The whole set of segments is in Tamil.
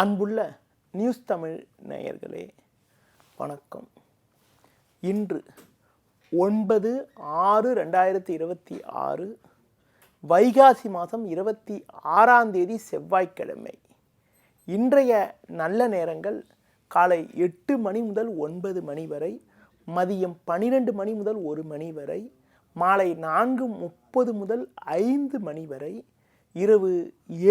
அன்புள்ள நியூஸ் தமிழ் நேயர்களே வணக்கம். இன்று 9/6/2026 வைகாசி மாதம் 26ஆம் தேதி செவ்வாய்க்கிழமை. இன்றைய நல்ல நேரங்கள் காலை 8 மணி முதல் 9 மணி வரை, மதியம் 12 மணி முதல் 1 மணி வரை, மாலை 4:30 முதல் 5 மணி வரை, இரவு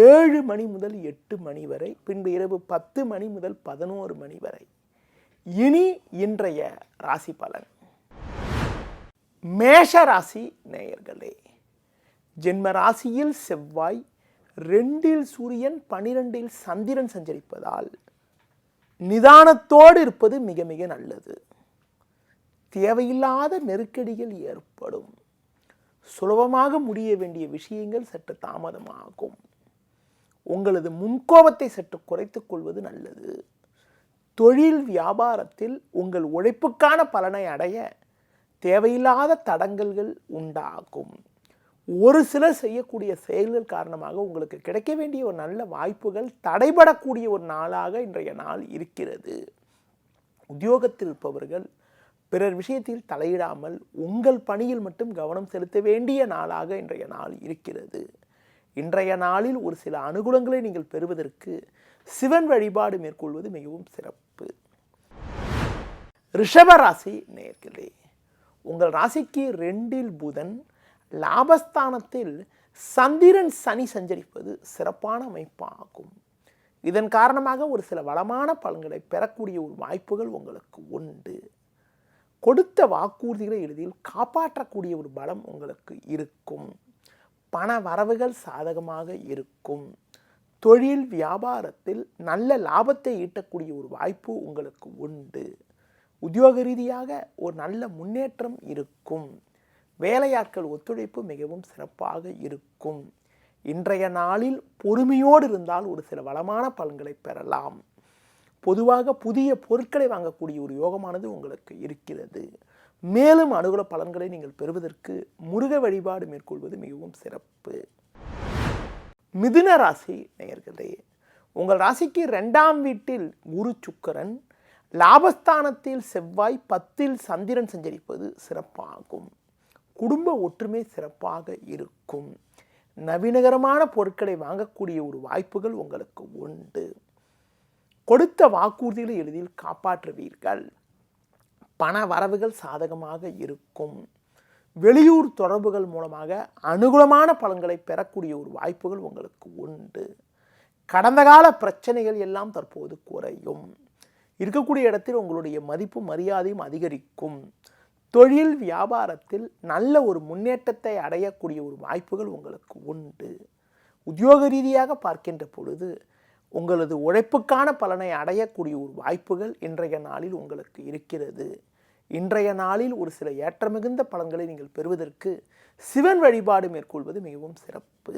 7 மணி முதல் 8 மணி வரை, பின்பு இரவு 10 மணி முதல் 11 மணி வரை. இனி இன்றைய ராசி பலன். மேஷ ராசி நேயர்களே, ஜென்ம ராசியில் செவ்வாய், 2இல் சூரியன், 12இல் சந்திரன் சஞ்சரிப்பதால் நிதானத்தோடு இருப்பது மிக மிக நல்லது. தேவையில்லாத நெருக்கடிகள் ஏற்படும். சுலபமாக முடிய வேண்டிய விஷயங்கள் சற்று தாமதமாகும். உங்களது முன்கோபத்தை சற்று குறைத்துக் கொள்வது நல்லது. தொழில் வியாபாரத்தில் உங்கள் உழைப்புக்கான பலனை அடைய தேவையில்லாத தடங்கல்கள் உண்டாகும். ஒரு சிலர் செய்யக்கூடிய செயல்கள் காரணமாக உங்களுக்கு கிடைக்க வேண்டிய ஒரு நல்ல வாய்ப்புகள் தடைபடக்கூடிய ஒரு நாளாக இன்றைய நாள் இருக்கிறது. உத்தியோகத்தில் இருப்பவர்கள் பிறர் விஷயத்தில் தலையிடாமல் உங்கள் பணியில் மட்டும் கவனம் செலுத்த வேண்டிய நாளாக இன்றைய நாள் இருக்கிறது. இன்றைய நாளில் ஒரு சில அனுகூலங்களை நீங்கள் பெறுவதற்கு சிவன் வழிபாடு மேற்கொள்வது மிகவும் சிறப்பு. ரிஷப ராசி நேயர்களே, உங்கள் ராசிக்கு 2இல் புதன், லாபஸ்தானத்தில் சந்திரன் சனி சஞ்சரிப்பது சிறப்பான அமைப்பாகும். இதன் காரணமாக ஒரு சில வளமான பலன்களை பெறக்கூடிய ஒரு வாய்ப்புகள் உங்களுக்கு உண்டு. கொடுத்த வாக்குறுதிகளை எளிதில் காப்பாற்றக்கூடிய ஒரு பலம் உங்களுக்கு இருக்கும். பண வரவுகள் சாதகமாக இருக்கும். தொழில் வியாபாரத்தில் நல்ல லாபத்தை ஈட்டக்கூடிய ஒரு வாய்ப்பு உங்களுக்கு உண்டு. உத்தியோக ரீதியாக ஒரு நல்ல முன்னேற்றம் இருக்கும். வேலையாட்கள் ஒத்துழைப்பு மிகவும் சிறப்பாக இருக்கும். இன்றைய நாளில் பொறுமையோடு இருந்தால் ஒரு சில வளமான பலன்களை பெறலாம். பொதுவாக புதிய பொருட்களை வாங்கக்கூடிய ஒரு யோகமானது உங்களுக்கு இருக்கிறது. மேலும் அனுகூல பலன்களை நீங்கள் பெறுவதற்கு முருக வழிபாடு மேற்கொள்வது மிகவும் சிறப்பு. மிதுன ராசி நேயர்களே, உங்கள் ராசிக்கு 2ஆம் வீட்டில் குரு சுக்கிரன், லாபஸ்தானத்தில் செவ்வாய், 10இல் சந்திரன் சஞ்சரிப்பது சிறப்பாகும். குடும்ப ஒற்றுமை சிறப்பாக இருக்கும். நவீனகரமான பொருட்களை வாங்கக்கூடிய ஒரு வாய்ப்புகள் உங்களுக்கு உண்டு. கொடுத்த வாக்குறுதிகளை எளிதில் காப்பாற்றுவீர்கள். பண வரவுகள் சாதகமாக இருக்கும். வெளியூர் தொடர்புகள் மூலமாக அனுகூலமான பலன்களை பெறக்கூடிய ஒரு வாய்ப்புகள் உங்களுக்கு உண்டு. கடந்த கால பிரச்சனைகள் எல்லாம் தற்போது குறையும். இருக்கக்கூடிய இடத்தில் உங்களுடைய மதிப்பு மரியாதையும் அதிகரிக்கும். தொழில் வியாபாரத்தில் நல்ல ஒரு முன்னேற்றத்தை அடையக்கூடிய ஒரு வாய்ப்புகள் உங்களுக்கு உண்டு. உத்தியோக ரீதியாக பார்க்கின்ற பொழுது உங்களது உழைப்புக்கான பலனை அடையக்கூடிய ஒரு வாய்ப்புகள் இன்றைய நாளில் உங்களுக்கு இருக்கிறது. இன்றைய நாளில் ஒரு சில ஏற்றமிகுந்த பலன்களை நீங்கள் பெறுவதற்கு சிவன் வழிபாடு மேற்கொள்வது மிகவும் சிறப்பு.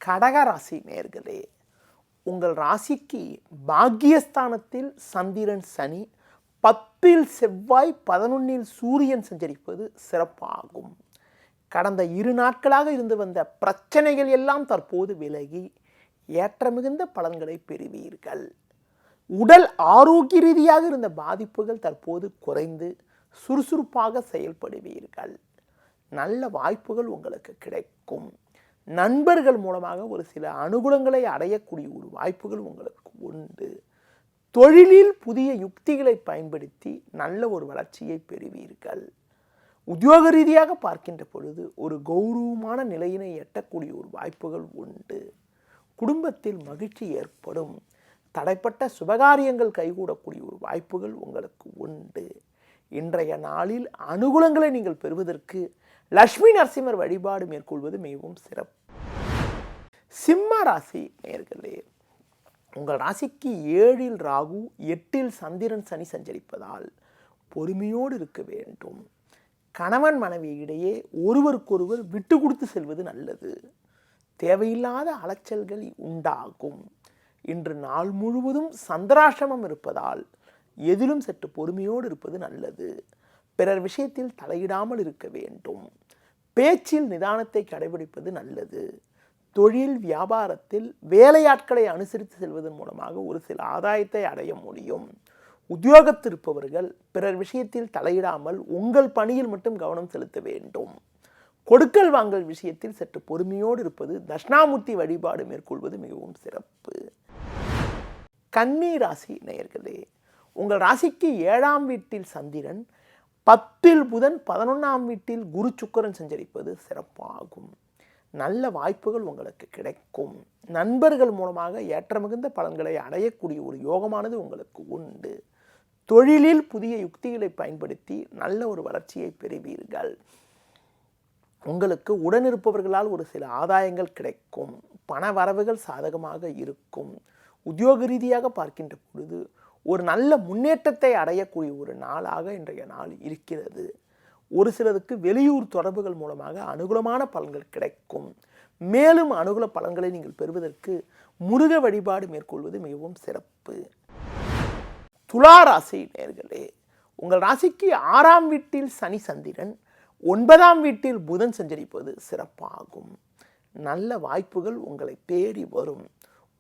கடக ராசி நேயர்களே, உங்கள் ராசிக்கு பாக்கியஸ்தானத்தில் சந்திரன் சனி, 10இல் செவ்வாய், 11இல் சூரியன் சஞ்சரிப்பது சிறப்பாகும். கடந்த 2 நாட்களாக இருந்து வந்த பிரச்சனைகள் எல்லாம் தற்போது விலகி ஏற்றமிகுந்த பலன்களை பெறுவீர்கள். உடல் ஆரோக்கிய ரீதியாக இருந்த பாதிப்புகள் தற்போது குறைந்து சுறுசுறுப்பாக செயல்படுவீர்கள். நல்ல வாய்ப்புகள் உங்களுக்கு கிடைக்கும். நண்பர்கள் மூலமாக ஒரு சில அனுகூலங்களை அடையக்கூடிய ஒரு வாய்ப்புகள் உங்களுக்கு உண்டு. தொழிலில் புதிய யுக்திகளை பயன்படுத்தி நல்ல ஒரு வளர்ச்சியை பெறுவீர்கள். உத்தியோக ரீதியாக பார்க்கின்ற பொழுது ஒரு கௌரவமான நிலையினை எட்டக்கூடிய ஒரு வாய்ப்புகள் உண்டு. குடும்பத்தில் மகிழ்ச்சி ஏற்படும். தடைப்பட்ட சுபகாரியங்கள் கைகூடக்கூடிய ஒரு வாய்ப்புகள் உங்களுக்கு உண்டு. இன்றைய நாளில் அனுகூலங்களை நீங்கள் பெறுவதற்கு லட்சுமி நரசிம்மர் வழிபாடு மேற்கொள்வது மிகவும் சிறப்பு. சிம்ம ராசி நேயர்களே, உங்கள் ராசிக்கு 7இல் ராகு, 8இல் சந்திரன் சனி சஞ்சரிப்பதால் பொறுமையோடு இருக்க வேண்டும். கணவன் மனைவி இடையே ஒருவருக்கொருவர் விட்டு கொடுத்து செல்வது நல்லது. தேவையில்லாத அலைச்சல்கள் உண்டாகும். இன்று நாள் முழுவதும் சந்திராஷ்டமம் இருப்பதால் எதிலும் சற்று பொறுமையோடு இருப்பது நல்லது. பிறர் விஷயத்தில் தலையிடாமல் இருக்க வேண்டும். பேச்சில் நிதானத்தை கடைபிடிப்பது நல்லது. தொழில் வியாபாரத்தில் வேலையாட்களை அனுசரித்து செல்வதன் மூலமாக ஒரு சில ஆதாயத்தை அடைய முடியும். உத்தியோகத்தில் இருப்பவர்கள் பிறர் விஷயத்தில் தலையிடாமல் உங்கள் பணியில் மட்டும் கவனம் செலுத்த வேண்டும். கொடுக்கல் வாங்கல் விஷயத்தில் சற்று பொறுமையோடு இருப்பது, தட்சிணாமூர்த்தி வழிபாடு மேற்கொள்வது மிகவும் சிறப்பு. கன்னி ராசி நேயர்களே, உங்கள் ராசிக்கு 7ஆம் வீட்டில் சந்திரன், 10ல் புதன், 11ஆம் வீட்டில் குரு சுக்கிரன் சஞ்சரிப்பது சிறப்பாகும். நல்ல வாய்ப்புகள் உங்களுக்கு கிடைக்கும். நண்பர்கள் மூலமாக ஏற்ற மிகுந்த பலன்களை அடையக்கூடிய ஒரு யோகமானது உங்களுக்கு உண்டு. தொழிலில் புதிய யுக்திகளை பயன்படுத்தி நல்ல ஒரு வளர்ச்சியை பெறுவீர்கள். உங்களுக்கு உடனிருப்பவர்களால் ஒரு சில ஆதாயங்கள் கிடைக்கும். பண வரவுகள் சாதகமாக இருக்கும். உத்தியோக ரீதியாக பார்க்கின்ற பொழுது ஒரு நல்ல முன்னேற்றத்தை அடையக்கூடிய ஒரு நாளாக இன்றைய நாள் இருக்கிறது. ஒரு சிலருக்கு வெளியூர் தொடர்புகள் மூலமாக அனுகூலமான பலன்கள் கிடைக்கும். மேலும் அனுகூல பலன்களை நீங்கள் பெறுவதற்கு முருக வழிபாடு மேற்கொள்வது மிகவும் சிறப்பு. துலா ராசி நேயர்களே, உங்கள் ராசிக்கு 6ஆம் வீட்டில் சனி சந்திரன், 9ஆம் வீட்டில் புதன் சஞ்சரிப்பது சிறப்பாகும். நல்ல வாய்ப்புகள் உங்களை தேடி வரும்.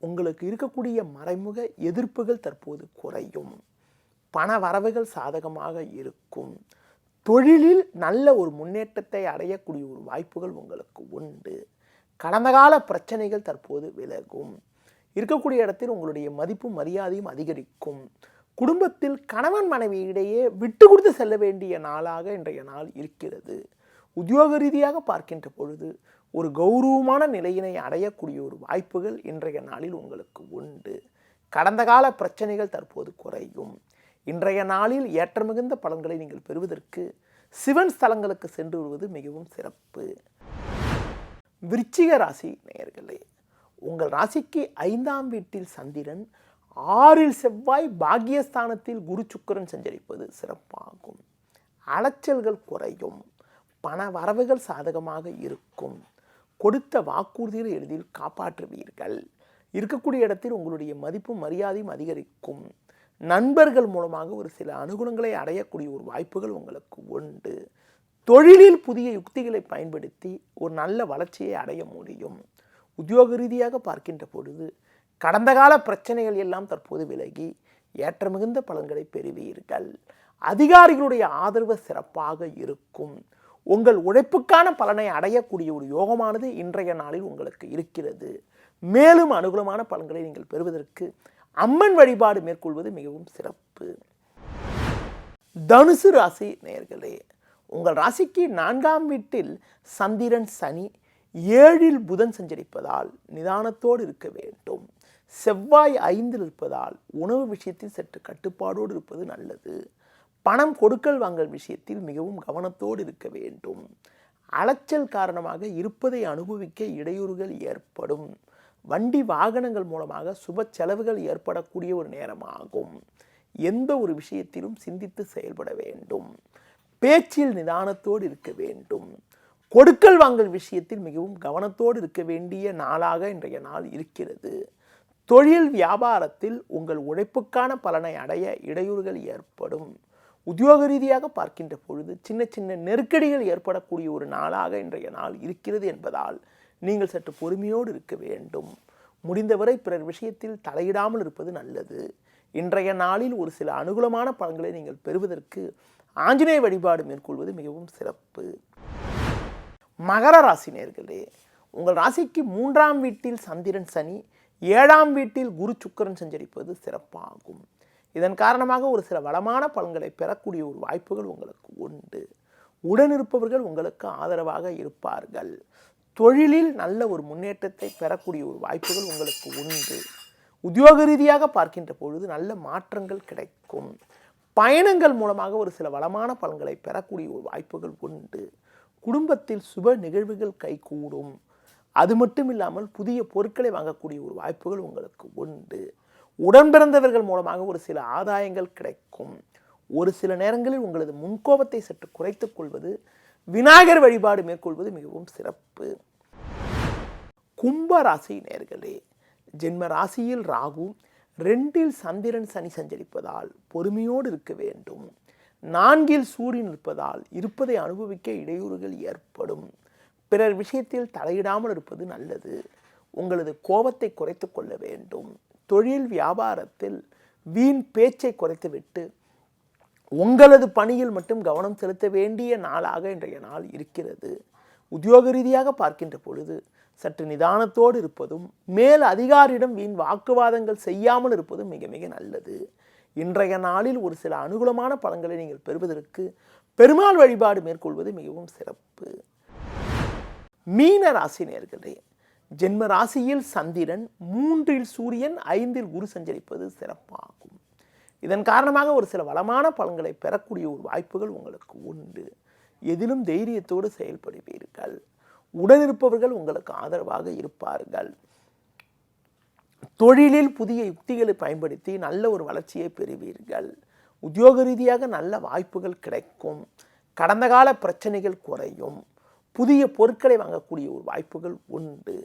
உங்களுக்கு இருக்கக்கூடிய மறைமுக எதிர்ப்புகள் தற்போது குறையும். பண வரவுகள் சாதகமாக இருக்கும். தொழிலில் நல்ல ஒரு முன்னேற்றத்தை அடையக்கூடிய ஒரு வாய்ப்புகள் உங்களுக்கு உண்டு. கடந்த கால பிரச்சனைகள் தற்போது விலகும். இருக்கக்கூடிய இடத்தில் உங்களுடைய மதிப்பும் மரியாதையும் அதிகரிக்கும். குடும்பத்தில் கணவன் மனைவி இடையே விட்டு கொடுத்து செல்ல வேண்டிய நாளாக இன்றைய நாள் இருக்கிறது. உத்தியோக ரீதியாக பார்க்கின்ற பொழுது ஒரு கௌரவமான நிலையினை அடையக்கூடிய ஒரு வாய்ப்புகள் இன்றைய நாளில் உங்களுக்கு உண்டு. கடந்த கால பிரச்சனைகள் தற்போது குறையும். இன்றைய நாளில் ஏற்ற மிகுந்த பலன்களை நீங்கள் பெறுவதற்கு சிவன் ஸ்தலங்களுக்கு சென்று வருவது மிகவும் சிறப்பு. விருச்சிக ராசி நேயர்களே, உங்கள் ராசிக்கு 5ஆம் வீட்டில் சந்திரன், 6ல் செவ்வாய், பாக்கியஸ்தானத்தில் குரு சுக்கிரன் சஞ்சரிப்பது சிறப்பாகும். அலைச்சல்கள் குறையும். பண வரவுகள் சாதகமாக இருக்கும். கொடுத்த வாக்குறுதிகளை எளிதில் காப்பாற்றுவீர்கள். இருக்கக்கூடிய இடத்தில் உங்களுடைய மதிப்பும் மரியாதையும் அதிகரிக்கும். நண்பர்கள் மூலமாக ஒரு சில அனுகூலங்களை அடையக்கூடிய ஒரு வாய்ப்புகள் உங்களுக்கு உண்டு. தொழிலில் புதிய யுக்திகளை பயன்படுத்தி ஒரு நல்ல வளர்ச்சியை அடைய முடியும். உத்தியோக ரீதியாக பார்க்கின்ற பொழுது கடந்த கால பிரச்சனைகள் எல்லாம் தற்போது விலகி ஏற்ற மிகுந்த பலன்களை பெறுவீர்கள். அதிகாரிகளுடைய ஆதரவு சிறப்பாக இருக்கும். உங்கள் உழைப்புக்கான பலனை அடையக்கூடிய ஒரு யோகமானது இன்றைய நாளில் உங்களுக்கு இருக்கிறது. மேலும் அனுகூலமான பலன்களை நீங்கள் பெறுவதற்கு அம்மன் வழிபாடு மேற்கொள்வது மிகவும் சிறப்பு. தனுசு ராசி நேயர்களே, உங்கள் ராசிக்கு 4ஆம் வீட்டில் சந்திரன் சனி, 7ல் புதன் சஞ்சரிப்பதால் நிதானத்தோடு இருக்க வேண்டும். செவ்வாய் 5ல் இருப்பதால் உணவு விஷயத்தில் சற்று கட்டுப்பாடோடு இருப்பது நல்லது. பணம் கொடுக்கல் வாங்கல் விஷயத்தில் மிகவும் கவனத்தோடு இருக்க வேண்டும். அலைச்சல் காரணமாக இருப்பதை அனுபவிக்க இடையூறுகள் ஏற்படும். வண்டி வாகனங்கள் மூலமாக சுப செலவுகள் ஏற்படக்கூடிய ஒரு நேரமாகும். எந்த ஒரு விஷயத்திலும் சிந்தித்து செயல்பட வேண்டும். பேச்சில் நிதானத்தோடு இருக்க வேண்டும். கொடுக்கல் வாங்கல் விஷயத்தில் மிகவும் கவனத்தோடு இருக்க வேண்டிய நாளாக இன்றைய நாள் இருக்கிறது. தொழில் வியாபாரத்தில் உங்கள் உழைப்புக்கான பலனை அடைய இடையூறுகள் ஏற்படும். உத்தியோக ரீதியாக பார்க்கின்ற பொழுது சின்ன சின்ன நெருக்கடிகள் ஏற்படக்கூடிய ஒரு நாளாக இன்றைய நாள் இருக்கிறது என்பதால் நீங்கள் சற்று பொறுமையோடு இருக்க வேண்டும். முடிந்தவரை பிறர் விஷயத்தில் தலையிடாமல் இருப்பது நல்லது. இன்றைய நாளில் ஒரு சில அனுகூலமான பலன்களை நீங்கள் பெறுவதற்கு ஆஞ்சநேய வழிபாடு மேற்கொள்வது மிகவும் சிறப்பு. மகர ராசி நேயர்களே, உங்கள் ராசிக்கு 3ஆம் வீட்டில் சந்திரன் சனி, 7ஆம் வீட்டில் குரு சுக்கிரன் சஞ்சரிப்பது சிறப்பாகும். இதன் காரணமாக ஒரு சில வளமான பலன்களை பெறக்கூடிய ஒரு வாய்ப்புகள் உங்களுக்கு உண்டு. உடனிருப்பவர்கள் உங்களுக்கு ஆதரவாக இருப்பார்கள். தொழிலில் நல்ல ஒரு முன்னேற்றத்தை பெறக்கூடிய ஒரு வாய்ப்புகள் உங்களுக்கு உண்டு. உத்தியோக ரீதியாக பார்க்கின்ற பொழுது நல்ல மாற்றங்கள் கிடைக்கும். பயணங்கள் மூலமாக ஒரு சில வளமான பலன்களை பெறக்கூடிய ஒரு வாய்ப்புகள் உண்டு. குடும்பத்தில் சுப நிகழ்வுகள் கைகூடும். அது மட்டும் இல்லாமல் புதிய பொருட்களை வாங்கக்கூடிய ஒரு வாய்ப்புகள் உங்களுக்கு உண்டு. உடன் பிறந்தவர்கள் மூலமாக ஒரு சில ஆதாயங்கள் கிடைக்கும். ஒரு சில நேரங்களில் உங்களது முன்கோபத்தை சற்று குறைத்துக் கொள்வது, விநாயகர் வழிபாடு மேற்கொள்வது மிகவும் சிறப்பு. கும்ப ராசி நேயர்களே, ஜென்ம ராசியில் ராகு, 2ல் சந்திரன் சனி சஞ்சரிப்பதால் பொறுமையோடு இருக்க வேண்டும். 4ல் சூரியன் இருப்பதால் இருப்பதை அனுபவிக்க இடையூறுகள் ஏற்படும். பிறர் விஷயத்தில் தலையிடாமல் இருப்பது நல்லது. உங்களது கோபத்தை குறைத்து கொள்ள வேண்டும். தொழில் வியாபாரத்தில் வீண் பேச்சை குறைத்துவிட்டு உங்களது பணியில் மட்டும் கவனம் செலுத்த வேண்டிய நாளாக இன்றைய நாள் இருக்கிறது. உத்தியோக ரீதியாக பார்க்கின்ற பொழுது சற்று நிதானத்தோடு இருப்பதும் மேல் அதிகாரியிடம் வீண் வாக்குவாதங்கள் செய்யாமல் இருப்பதும் மிக மிக நல்லது. இன்றைய நாளில் ஒரு சில அனுகூலமான பலன்களை நீங்கள் பெறுவதற்கு பெருமாள் வழிபாடு மேற்கொள்வது மிகவும் சிறப்பு. மீன ராசி நேயர்களே, ஜென்ம ராசியில் சந்திரன், 3இல் சூரியன், 5இல் குரு சஞ்சரிப்பது சிறப்பாகும். இதன் காரணமாக ஒரு சில வளமான பலன்களை பெறக்கூடிய ஒரு வாய்ப்புகள் உங்களுக்கு உண்டு. எதிலும் தைரியத்தோடு செயல்படுவீர்கள். உடனிருப்பவர்கள் உங்களுக்கு ஆதரவாக இருப்பார்கள். தொழிலில் புதிய யுக்திகளை பயன்படுத்தி நல்ல ஒரு வளர்ச்சியை பெறுவீர்கள். உத்தியோக ரீதியாக நல்ல வாய்ப்புகள் கிடைக்கும். கடந்த கால பிரச்சனைகள் குறையும். புதிய பொருட்களை வாங்கக்கூடிய ஒரு வாய்ப்புகள் உண்டு.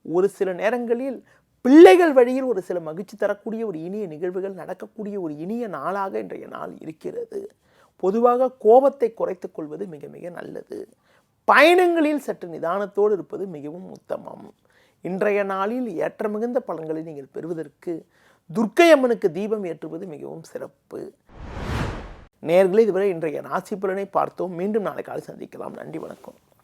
ஒரு சில நேரங்களில் பிள்ளைகள் வழியில் ஒரு சில மகிழ்ச்சி தரக்கூடிய ஒரு இனிய நிகழ்வுகள் நடக்கக்கூடிய ஒரு இனிய நாளாக இன்றைய நாள் இருக்கிறது. பொதுவாக கோபத்தை குறைத்துக் கொள்வது மிக மிக நல்லது. பயணங்களில் சற்று நிதானத்தோடு இருப்பது மிகவும் உத்தமம். இன்றைய நாளில் ஏற்ற மிகுந்த பலன்களை நீங்கள் பெறுவதற்கு துர்க்கை அம்மனுக்கு தீபம் ஏற்றுவது மிகவும் சிறப்பு. நேயர்களே, இதுவரை இன்றைய ராசி பலனை பார்த்தோம். மீண்டும் நாளை காலை சந்திக்கலாம். நன்றி, வணக்கம்.